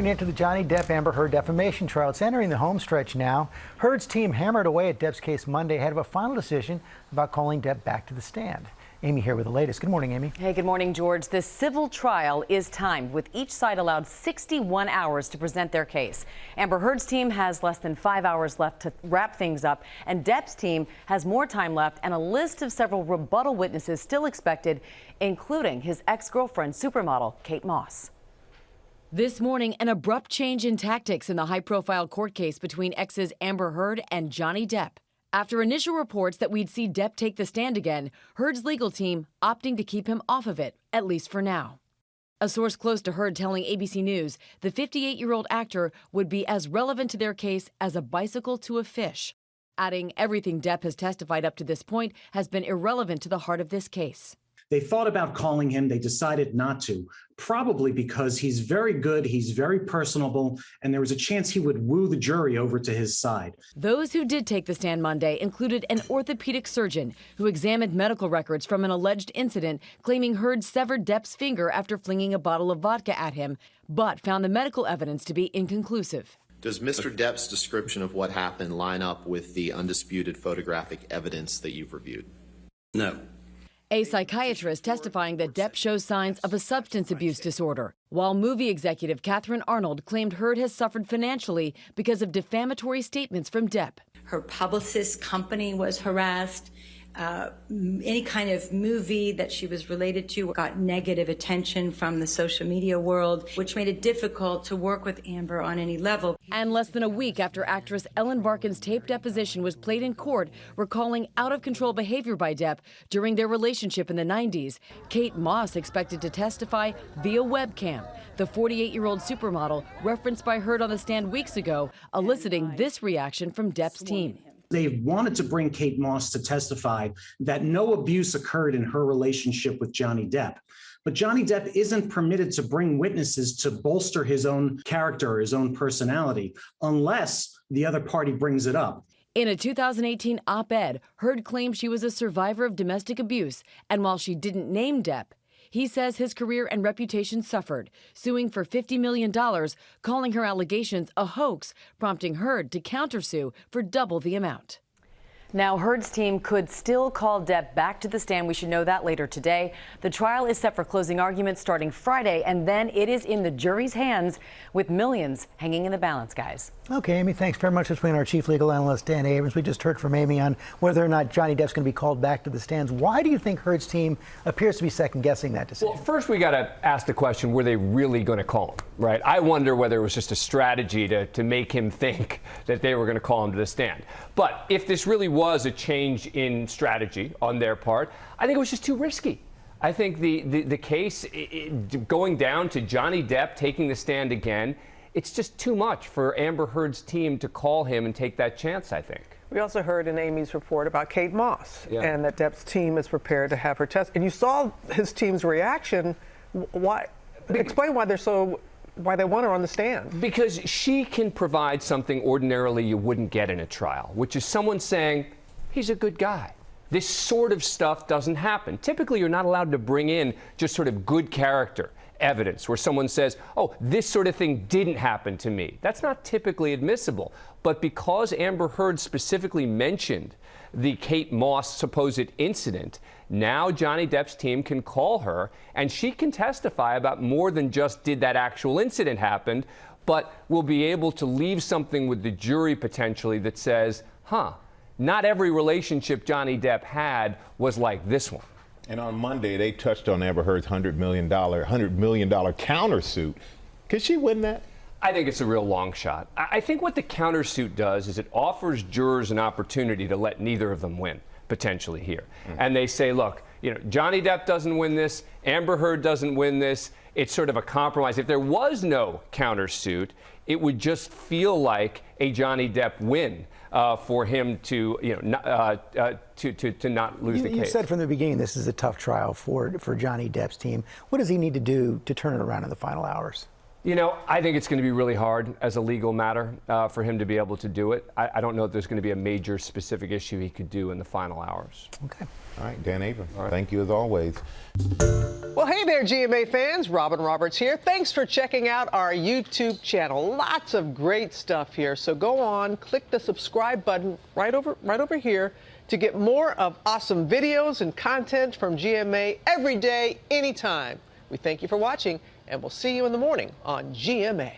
Into the Johnny Depp Amber Heard defamation trial. It's entering the home stretch now. Heard's team hammered away at Depp's case Monday ahead of a final decision about calling Depp back to the stand. Amy here with the latest. Good morning, Amy. Hey, good morning, George. This civil trial is timed, with each side allowed 61 hours to present their case. Amber Heard's team has less than 5 hours left to wrap things up, and Depp's team has more time left and a list of several rebuttal witnesses still expected, including his ex-girlfriend, supermodel Kate Moss. This morning, an abrupt change in tactics in the high-profile court case between exes Amber Heard and Johnny Depp. After initial reports that we'd see Depp take the stand again, Heard's legal team opting to keep him off of it, at least for now. A source close to Heard telling ABC News the 58-year-old actor would be as relevant to their case as a bicycle to a fish, adding everything Depp has testified up to this point has been irrelevant to the heart of this case. They thought about calling him. They decided not to, probably because he's very good, he's very personable, and there was a chance he would woo the jury over to his side. Those who did take the stand Monday included an orthopedic surgeon who examined medical records from an alleged incident claiming Heard severed Depp's finger after flinging a bottle of vodka at him, but found the medical evidence to be inconclusive. Does Mr. Depp's description of what happened line up with the undisputed photographic evidence that you've reviewed? No. A psychiatrist testifying that Depp shows signs of a substance abuse disorder, while movie executive Catherine Arnold claimed Heard has suffered financially because of defamatory statements from Depp. Her publicist's company was harassed. Any kind of movie that she was related to got negative attention from the social media world, which made it difficult to work with Amber on any level. And less than a week after actress Ellen Barkin's taped deposition was played in court, recalling out-of-control behavior by Depp during their relationship in the 90s, Kate Moss expected to testify via webcam. The 48-year-old supermodel referenced by Heard on the stand weeks ago, eliciting this reaction from Depp's team. They wanted to bring Kate Moss to testify that no abuse occurred in her relationship with Johnny Depp. But Johnny Depp isn't permitted to bring witnesses to bolster his own character or his own personality unless the other party brings it up. In a 2018 op-ed, Heard claimed she was a survivor of domestic abuse, and while she didn't name Depp, he says his career and reputation suffered, suing for $50 million, calling her allegations a hoax, prompting Heard to countersue for double the amount. Now, Heard's team could still call Depp back to the stand. We should know that later today. The trial is set for closing arguments starting Friday, and then it is in the jury's hands with millions hanging in the balance, guys. Okay, Amy, thanks very much for explaining. Our chief legal analyst, Dan Abrams. We just heard from Amy on whether or not Johnny Depp's going to be called back to the stands. Why do you think Heard's team appears to be second-guessing that decision? Well, first we got to ask the question, were they really going to call him, right? I wonder whether it was just a strategy to make him think that they were going to call him to the stand. But if this really was a change in strategy on their part, I think it was just too risky. I think the case going down to Johnny Depp taking the stand again, it's just too much for Amber Heard's team to call him and take that chance, I think. We also heard in Amy's report about Kate Moss and that Depp's team is prepared to have her test. And you saw his team's reaction. Why? Explain why why they want her on the stand. Because she can provide something ordinarily you wouldn't get in a trial, which is someone saying, he's a good guy. This sort of stuff doesn't happen. Typically, you're not allowed to bring in just sort of good character evidence where someone says, oh, this sort of thing didn't happen to me. That's not typically admissible. But because Amber Heard specifically mentioned the Kate Moss supposed incident, now Johnny Depp's team can call her and she can testify about more than just did that actual incident happen, but will be able to leave something with the jury potentially that says, not every relationship Johnny Depp had was like this one. And on Monday, they touched on Amber Heard's $100 million countersuit. Could she win that? I think it's a real long shot. I think what the countersuit does is it offers jurors an opportunity to let neither of them win, potentially here. And they say, look, Johnny Depp doesn't win this, Amber Heard doesn't win this. It's sort of a compromise. If there was no countersuit, it would just feel like a Johnny Depp win for him to, to not lose the case. You said from the beginning this is a tough trial for Johnny Depp's team. What does he need to do to turn it around in the final hours? You know, I think it's going to be really hard as a legal matter for him to be able to do it. I don't know if there's going to be a major specific issue he could do in the final hours. Okay. All right, Dan Abrams, thank you as always. Well, hey there, GMA fans. Robin Roberts here. Thanks for checking out our YouTube channel. Lots of great stuff here. So go on, click the subscribe button right over here to get more of awesome videos and content from GMA every day, anytime. We thank you for watching, and we'll see you in the morning on GMA.